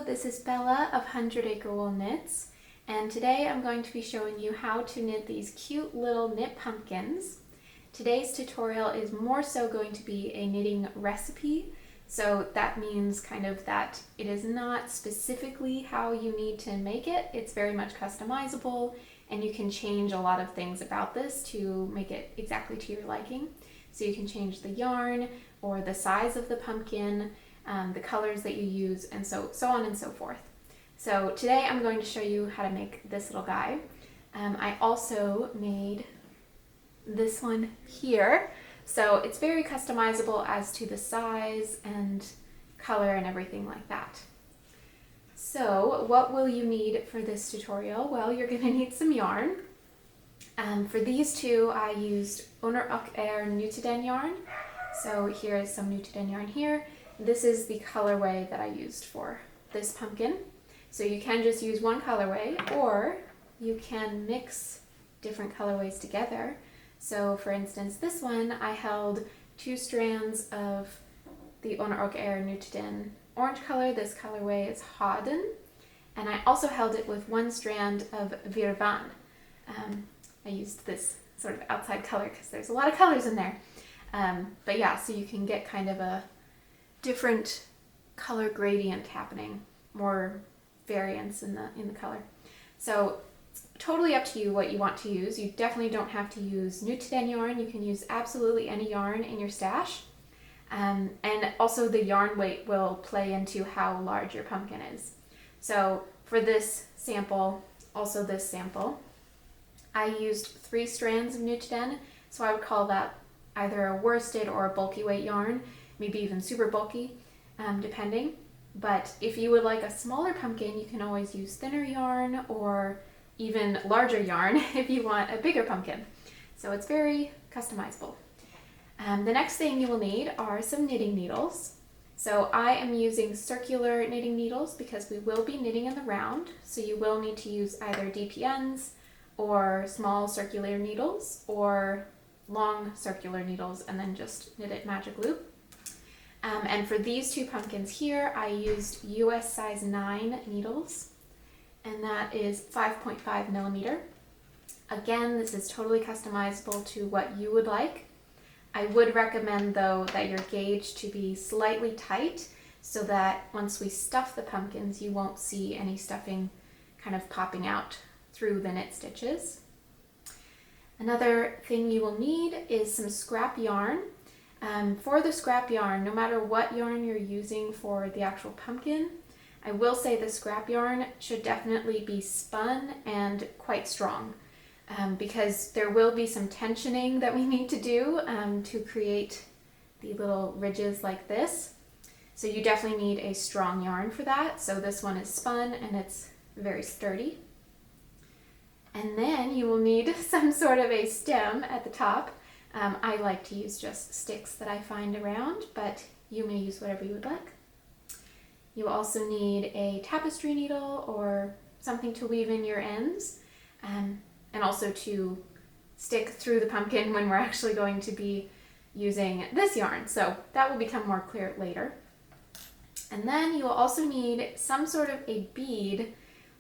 this is Bella of 100 Acre Wool Knits, and today I'm going to be showing you how to knit these cute little knit pumpkins. Today's tutorial is more so going to be a knitting recipe, so that means kind of that it is not specifically how you need to make it. It's very much customizable, and you can change a lot of things about this to make it exactly to your liking. So you can change the yarn or the size of the pumpkin, the colors that you use, and so on and so forth. So today I'm going to show you how to make this little guy. I also made this one here, so it's very customizable as to the size and color and everything like that. So what will you need for this tutorial? Well, you're going to need some yarn. For these two I used Under Och Air Nutiden yarn. So here is some Nutiden yarn here. This is the colorway that I used for this pumpkin. So you can just use one colorway, or you can mix different colorways together. So for instance, this one I held 2 strands of the Under Och Air Nutiden orange color. This colorway is Haden. And I also held it with 1 strand of Virvan. I used this sort of outside color because there's a lot of colors in there. But yeah, so you can get kind of a different color gradient happening, more variance in the color. So it's totally up to you what you want to use. You definitely don't have to use Nutiden yarn. You can use absolutely any yarn in your stash. And also the yarn weight will play into how large your pumpkin is. So for this sample, also this sample, I used 3 strands of Nutiden, so I would call that either a worsted or a bulky weight yarn, maybe even super bulky, depending. But if you would like a smaller pumpkin, you can always use thinner yarn or even larger yarn if you want a bigger pumpkin. So it's very customizable. The next thing you will need are some knitting needles. So I am using circular knitting needles because we will be knitting in the round, so you will need to use either DPNs or small circular needles or long circular needles and then just knit it magic loop. And for these 2 pumpkins here, I used US size 9 needles, and that is 5.5 millimeter. Again, this is totally customizable to what you would like. I would recommend though that your gauge to be slightly tight so that once we stuff the pumpkins, you won't see any stuffing kind of popping out through the knit stitches. Another thing you will need is some scrap yarn. For the scrap yarn, no matter what yarn you're using for the actual pumpkin, I will say the scrap yarn should definitely be spun and quite strong, because there will be some tensioning that we need to do to create the little ridges like this. So you definitely need a strong yarn for that. So this one is spun and it's very sturdy. And then you will need some sort of a stem at the top. I like to use just sticks that I find around, but you may use whatever you would like. You also need a tapestry needle or something to weave in your ends, and also to stick through the pumpkin when we're actually going to be using this yarn. So that will become more clear later. And then you will also need some sort of a bead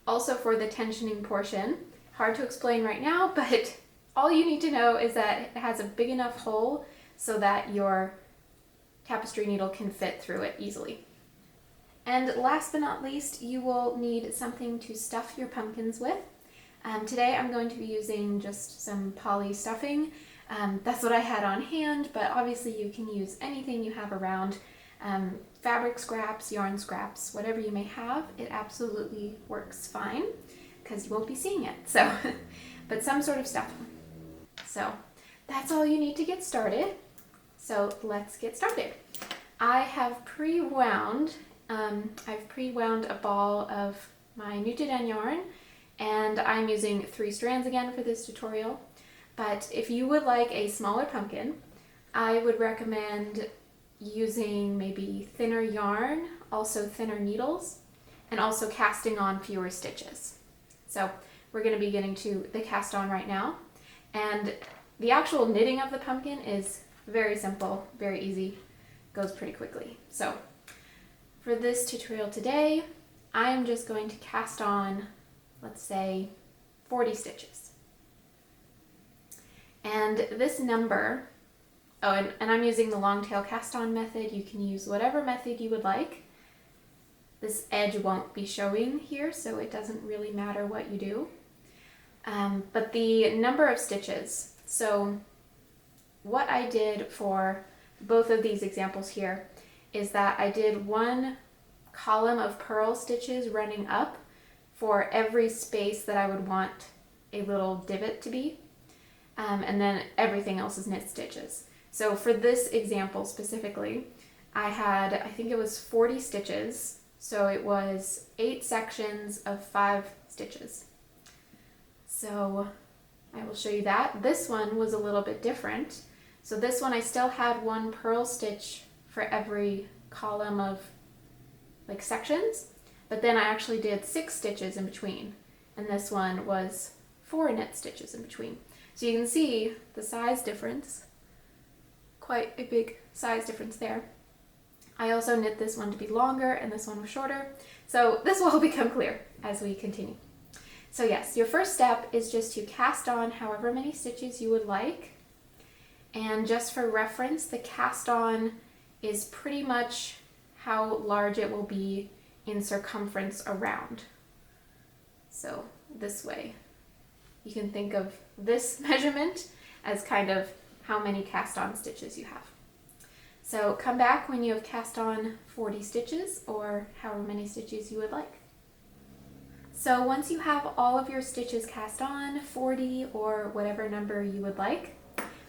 also for the tensioning portion. Hard to explain right now, but all you need to know is that it has a big enough hole so that your tapestry needle can fit through it easily. And last but not least, you will need something to stuff your pumpkins with. Today I'm going to be using just some poly stuffing. That's what I had on hand, but obviously you can use anything you have around. Fabric scraps, yarn scraps, whatever you may have, it absolutely works fine because you won't be seeing it. So, but some sort of stuffing. So that's all you need to get started. So let's get started. I have pre-wound a ball of my Nutiden yarn, and I'm using 3 strands again for this tutorial. But if you would like a smaller pumpkin, I would recommend using maybe thinner yarn, also thinner needles, and also casting on fewer stitches. So we're going to be getting to the cast on right now. And the actual knitting of the pumpkin is very simple, very easy, goes pretty quickly. So for this tutorial today, I am just going to cast on, let's say, 40 stitches. And this number, oh, and I'm using the long tail cast on method. You can use whatever method you would like. This edge won't be showing here, so it doesn't really matter what you do. But the number of stitches, so what I did for both of these examples here is that I did one column of purl stitches running up for every space that I would want a little divot to be, and then everything else is knit stitches. So for this example specifically, I think it was 40 stitches, so it was 8 sections of 5 stitches. So I will show you that. This one was a little bit different. So this one I still had one purl stitch for every column of like sections, but then I actually did 6 stitches in between, and this one was 4 knit stitches in between. So you can see the size difference, quite a big size difference there. I also knit this one to be longer and this one was shorter, so this will become clear as we continue. So yes, your first step is just to cast on however many stitches you would like, and just for reference, the cast on is pretty much how large it will be in circumference around. So this way, you can think of this measurement as kind of how many cast on stitches you have. So come back when you have cast on 40 stitches or however many stitches you would like. So once you have all of your stitches cast on, 40 or whatever number you would like,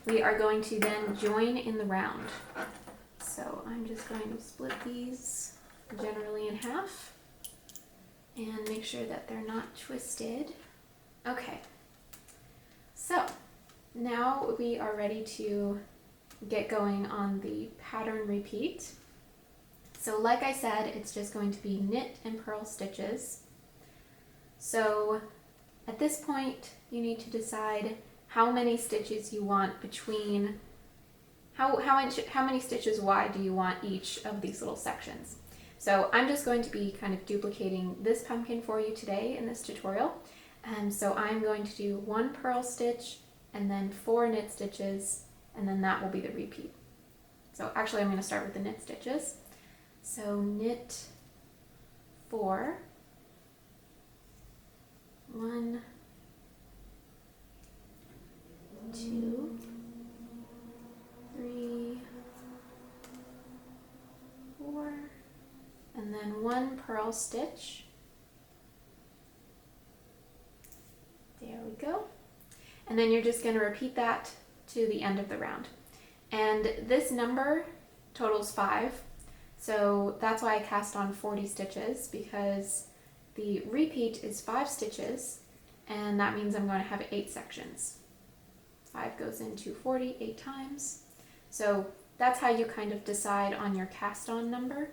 we are going to then join in the round. So I'm just going to split these generally in half and make sure that they're not twisted. Okay, so now we are ready to get going on the pattern repeat. So like I said, it's just going to be knit and purl stitches. So at this point, you need to decide how many stitches you want between, how many stitches wide do you want each of these little sections. So I'm just going to be kind of duplicating this pumpkin for you today in this tutorial. So I'm going to do 1 purl stitch and then 4 knit stitches, and then that will be the repeat. So actually I'm going to start with the knit stitches. So knit 4, 1, 2, 3, 4, and then 1 purl stitch. There we go. And then you're just going to repeat that to the end of the round. And this number totals 5, so that's why I cast on 40 stitches, because the repeat is 5 stitches, and that means I'm going to have 8 sections. 5 goes into 40 8 times. So that's how you kind of decide on your cast on number.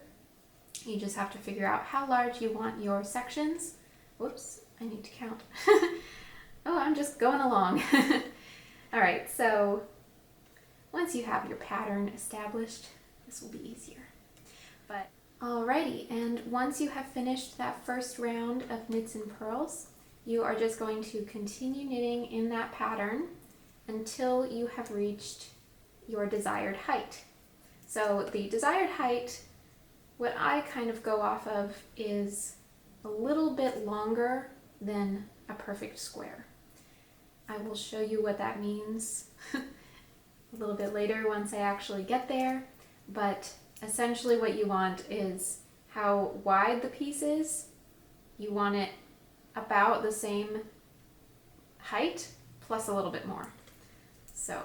You just have to figure out how large you want your sections. Whoops, I need to count. Oh, I'm just going along. All right, so once you have your pattern established, this will be easier. But alrighty, and once you have finished that first round of knits and purls, you are just going to continue knitting in that pattern until you have reached your desired height. So the desired height, what I kind of go off of is a little bit longer than a perfect square. I will show you what that means a little bit later once I actually get there, but essentially what you want is how wide the piece is. You want it about the same height plus a little bit more. So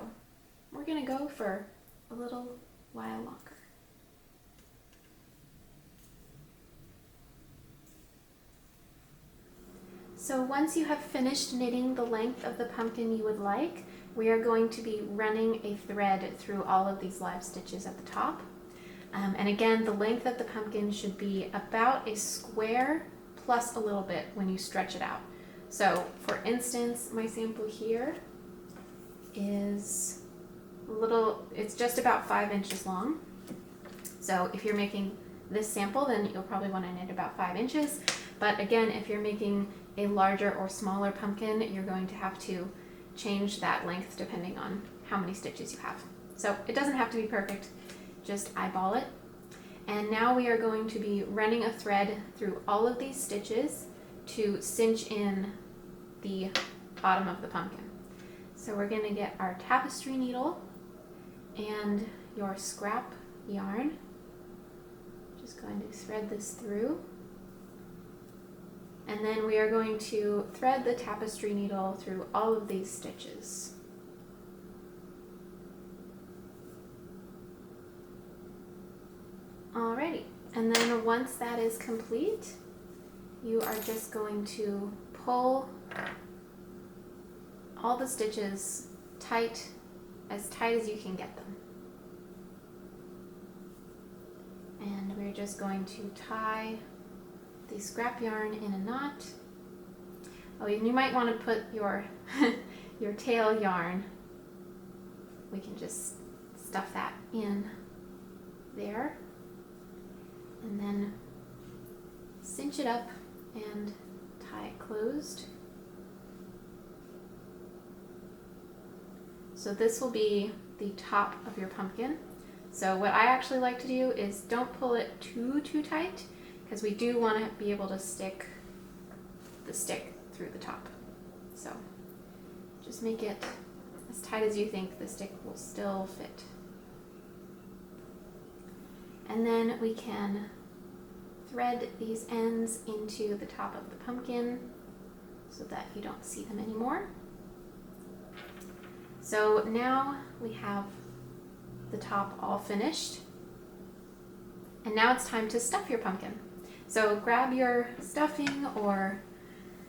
we're going to go for a little while longer. So once you have finished knitting the length of the pumpkin you would like, we are going to be running a thread through all of these live stitches at the top. And again, the length of the pumpkin should be about a square plus a little bit when you stretch it out. So for instance, my sample here is it's just about 5 inches long. So if you're making this sample, then you'll probably want to knit about 5 inches. But again, if you're making a larger or smaller pumpkin, you're going to have to change that length depending on how many stitches you have. So it doesn't have to be perfect, just eyeball it. And now we are going to be running a thread through all of these stitches to cinch in the bottom of the pumpkin. So we're going to get our tapestry needle and your scrap yarn. Just going to thread this through. And then we are going to thread the tapestry needle through all of these stitches. Alrighty, and then once that is complete, you are just going to pull all the stitches tight as you can get them. And we're just going to tie the scrap yarn in a knot. Oh, and you might want to put your your tail yarn. We can just stuff that in there. And then cinch it up and tie it closed. So this will be the top of your pumpkin. So what I actually like to do is don't pull it too tight, because we do want to be able to stick the stick through the top. So just make it as tight as you think the stick will still fit. And then we can thread these ends into the top of the pumpkin so that you don't see them anymore. So now we have the top all finished. And now it's time to stuff your pumpkin. So grab your stuffing or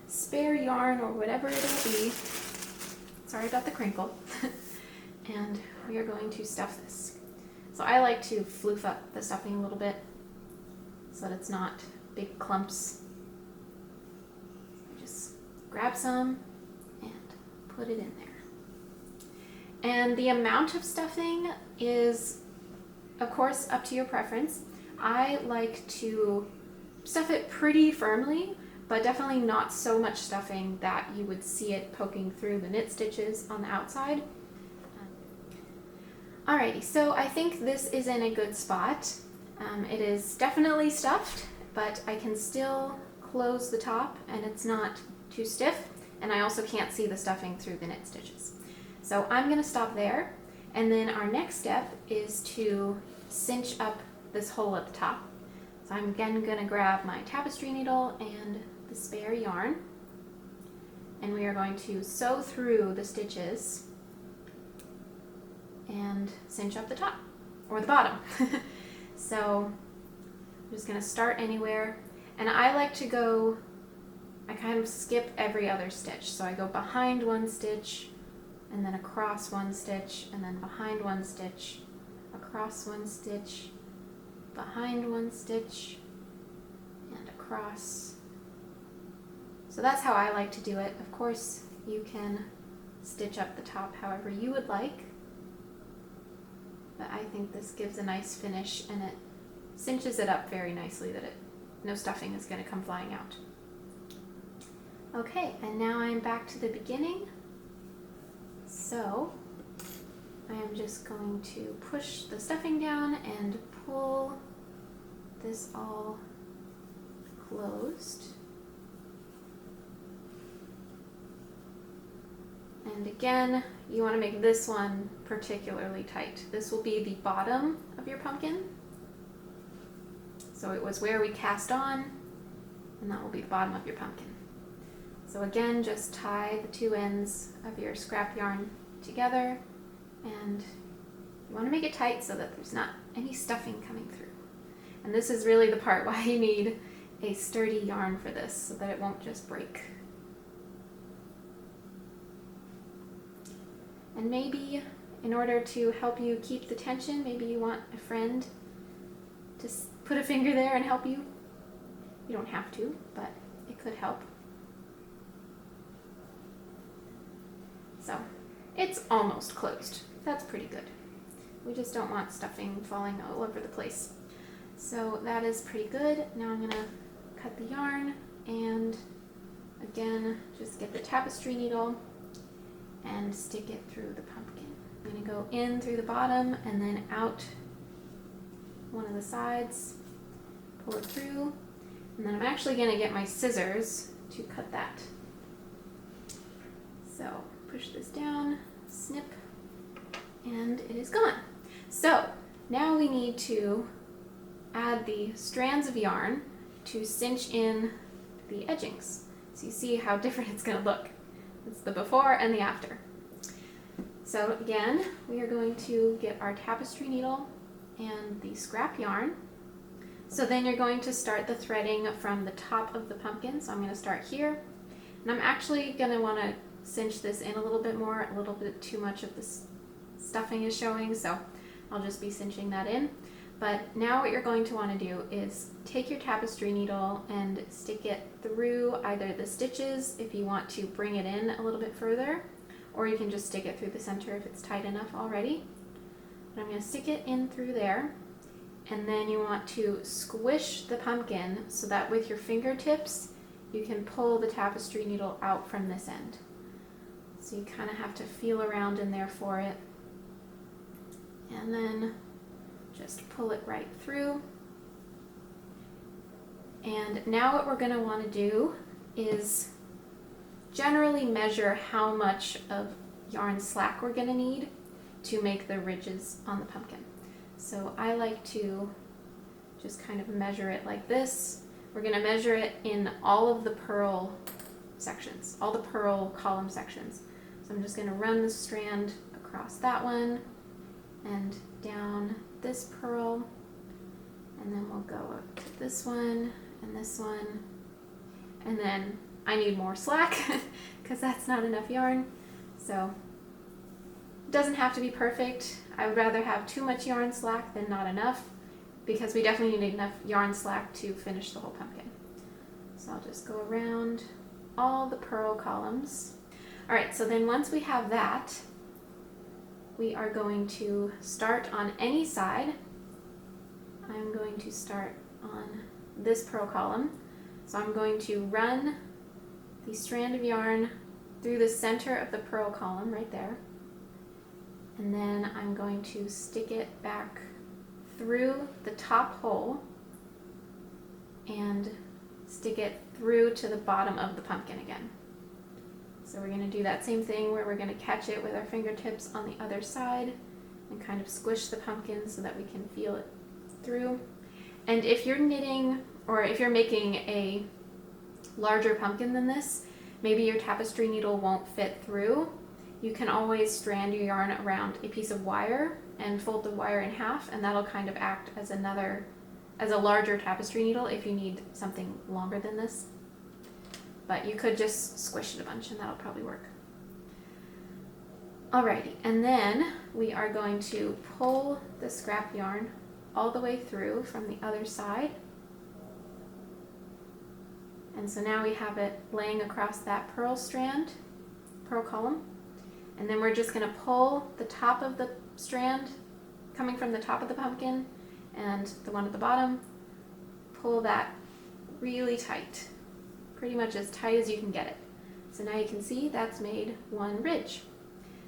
spare yarn or whatever it'll be. Sorry about the crinkle. And we are going to stuff this. So I like to floof up the stuffing a little bit so that it's not big clumps. So just grab some and put it in there. And the amount of stuffing is, of course, up to your preference. I like to stuff it pretty firmly, but definitely not so much stuffing that you would see it poking through the knit stitches on the outside. Alrighty, so I think this is in a good spot. It is definitely stuffed, but I can still close the top and it's not too stiff, and I also can't see the stuffing through the knit stitches. So I'm going to stop there, and then our next step is to cinch up this hole at the top. So I'm again going to grab my tapestry needle and the spare yarn, and we are going to sew through the stitches and cinch up the top, or the bottom. So I'm just going to start anywhere, and I like to go, I kind of skip every other stitch. So I go behind one stitch, and then across one stitch, and then behind one stitch, across one stitch, behind one stitch, and across. So that's how I like to do it. Of course, you can stitch up the top however you would like, but I think this gives a nice finish, and it cinches it up very nicely that no stuffing is going to come flying out. Okay, and now I'm back to the beginning. So I am just going to push the stuffing down and pull this all closed. And again, you want to make this one particularly tight. This will be the bottom of your pumpkin. So it was where we cast on, and that will be the bottom of your pumpkin. So again, just tie the two ends of your scrap yarn together, and you want to make it tight so that there's not any stuffing coming through. And this is really the part why you need a sturdy yarn for this, so that it won't just break. And maybe in order to help you keep the tension, maybe you want a friend to put a finger there and help you. You don't have to, but it could help. So it's almost closed. That's pretty good. We just don't want stuffing falling all over the place. So that is pretty good. Now I'm gonna cut the yarn and again, just get the tapestry needle and stick it through the pumpkin. I'm gonna go in through the bottom and then out one of the sides, pull it through, and then I'm actually gonna get my scissors to cut that. So push this down, snip, and it is gone. So now we need to add the strands of yarn to cinch in the edgings. So you see how different it's gonna look. It's the before and the after. So again, we are going to get our tapestry needle and the scrap yarn. So then you're going to start the threading from the top of the pumpkin. So I'm going to start here, and I'm actually going to want to cinch this in a little bit more. A little bit too much of the stuffing is showing, so I'll just be cinching that in. But now what you're going to want to do is take your tapestry needle and stick it through either the stitches if you want to bring it in a little bit further, or you can just stick it through the center if it's tight enough already. But I'm going to stick it in through there, and then you want to squish the pumpkin so that with your fingertips you can pull the tapestry needle out from this end. So you kind of have to feel around in there for it, and then just pull it right through. And now what we're going to want to do is generally measure how much of yarn slack we're going to need to make the ridges on the pumpkin. So I like to just kind of measure it like this. We're going to measure it in all of the purl sections, all the purl column sections. So I'm just going to run the strand across that one and down this purl, and then we'll go up to this one, and then I need more slack because that's not enough yarn. So it doesn't have to be perfect. I would rather have too much yarn slack than not enough, because we definitely need enough yarn slack to finish the whole pumpkin. So I'll just go around all the purl columns. All right, so then once we have that, we are going to start on any side. I'm going to start on this purl column. So I'm going to run the strand of yarn through the center of the purl column right there. And then I'm going to stick it back through the top hole and stick it through to the bottom of the pumpkin again. So we're going to do that same thing where we're going to catch it with our fingertips on the other side and kind of squish the pumpkin so that we can feel it through. And if you're knitting, or if you're making a larger pumpkin than this, maybe your tapestry needle won't fit through, you can always strand your yarn around a piece of wire and fold the wire in half, and that'll kind of act as a larger tapestry needle if you need something longer than this. But you could just squish it a bunch and that'll probably work. Alrighty, and then we are going to pull the scrap yarn all the way through from the other side. And so now we have it laying across that purl column. And then we're just going to pull the top of the strand coming from the top of the pumpkin and the one at the bottom, pull that really tight, pretty much as tight as you can get it. So now you can see that's made one ridge.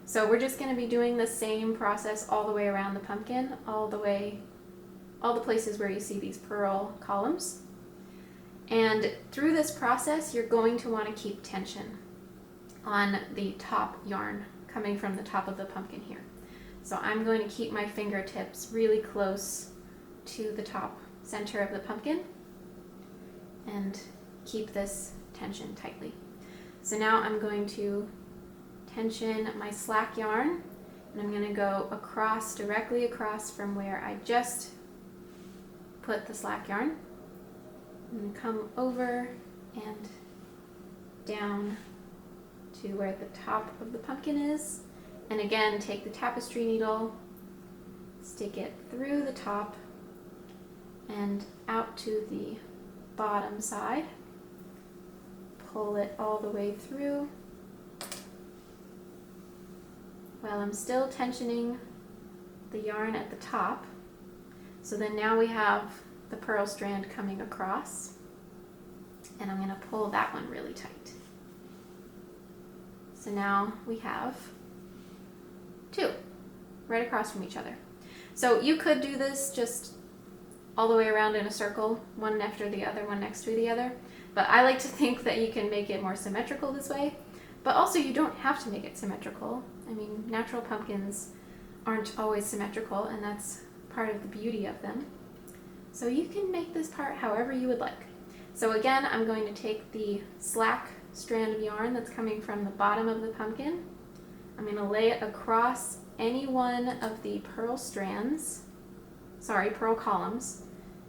So we're just going to be doing the same process all the way around the pumpkin, all the places where you see these purl columns. And through this process, you're going to want to keep tension on the top yarn coming from the top of the pumpkin here. So I'm going to keep my fingertips really close to the top center of the pumpkin and keep this tension tightly. So now I'm going to tension my slack yarn, and I'm going to go directly across from where I just put the slack yarn. I'm going to come over and down to where the top of the pumpkin is, and again take the tapestry needle, stick it through the top and out to the bottom side, pull it all the way through while I'm still tensioning the yarn at the top. So then now we have the pearl strand coming across, and I'm going to pull that one really tight. So now we have two right across from each other. So you could do this just all the way around in a circle, one after the other, one next to the other, but I like to think that you can make it more symmetrical this way, but also you don't have to make it symmetrical. I mean, natural pumpkins aren't always symmetrical, and that's part of the beauty of them. So you can make this part however you would like. So again, I'm going to take the slack strand of yarn that's coming from the bottom of the pumpkin. I'm going to lay it across any one of the pearl columns.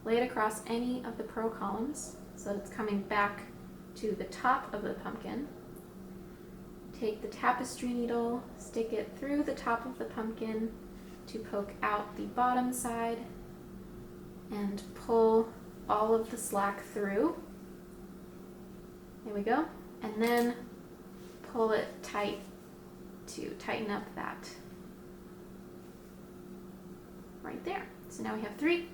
Lay it across any of the pearl columns so that it's coming back to the top of the pumpkin. Take the tapestry needle, stick it through the top of the pumpkin to poke out the bottom side, and pull all of the slack through. There we go. And then pull it tight to tighten up that right there. So now we have three.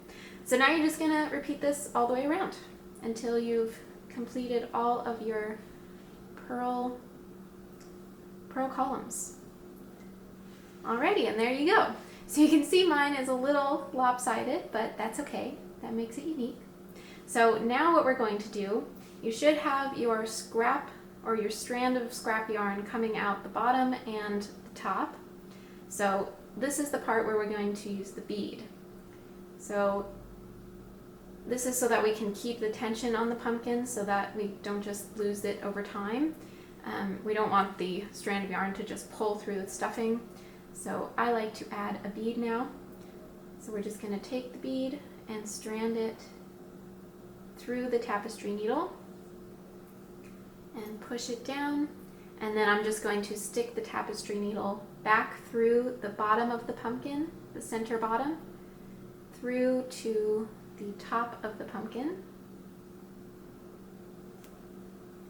So now you're just going to repeat this all the way around until you've completed all of your pearl columns. Alrighty, and there you go. So you can see mine is a little lopsided, but that's okay. That makes it unique. So now what we're going to do, you should have your scrap or your strand of scrap yarn coming out the bottom and the top. So this is the part where we're going to use the bead. So this is so that we can keep the tension on the pumpkin so that we don't just lose it over time. We don't want the strand of yarn to just pull through the stuffing. So I like to add a bead now. So we're just going to take the bead and strand it through the tapestry needle and push it down. And then I'm just going to stick the tapestry needle back through the bottom of the pumpkin, the center bottom, through to the top of the pumpkin,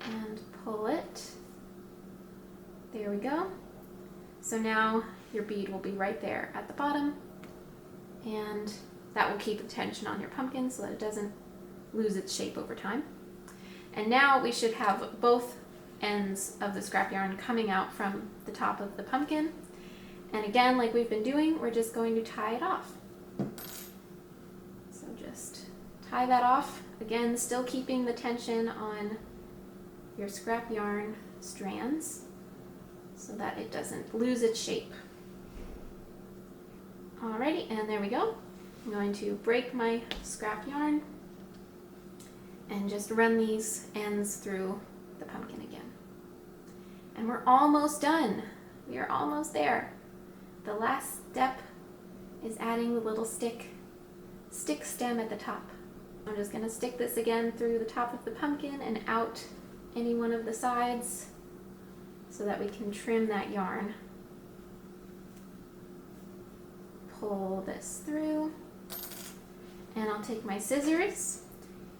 and pull it. There we go. So now your bead will be right there at the bottom, and that will keep the tension on your pumpkin so that it doesn't lose its shape over time. And now we should have both ends of the scrap yarn coming out from the top of the pumpkin. And again, like we've been doing, we're just going to tie it off. So just tie that off. Again, still keeping the tension on your scrap yarn strands so that it doesn't lose its shape. Alrighty, and there we go. I'm going to break my scrap yarn and just run these ends through the pumpkin again. And we're almost done. We are almost there. The last step is adding the little stick stem at the top. I'm just going to stick this again through the top of the pumpkin and out any one of the sides so that we can trim that yarn. Pull this through, and I'll take my scissors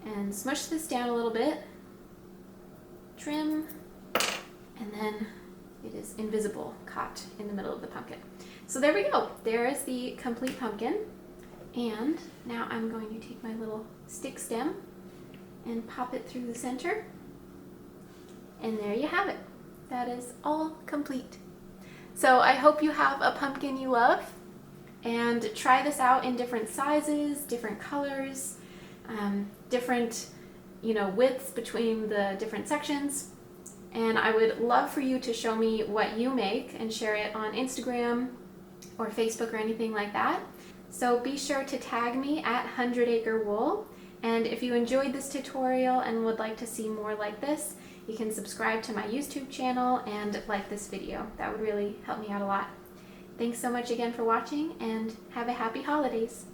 and smush this down a little bit, trim, and then it is invisible, caught in the middle of the pumpkin. So there we go. There is the complete pumpkin. And now I'm going to take my little stick stem and pop it through the center. And there you have it. That is all complete. So I hope you have a pumpkin you love, and try this out in different sizes, different colors, different widths between the different sections. And I would love for you to show me what you make and share it on Instagram or Facebook or anything like that. So be sure to tag me at 100 Acre Wool. And if you enjoyed this tutorial and would like to see more like this, you can subscribe to my YouTube channel and like this video. That would really help me out a lot. Thanks so much again for watching, and have a happy holidays.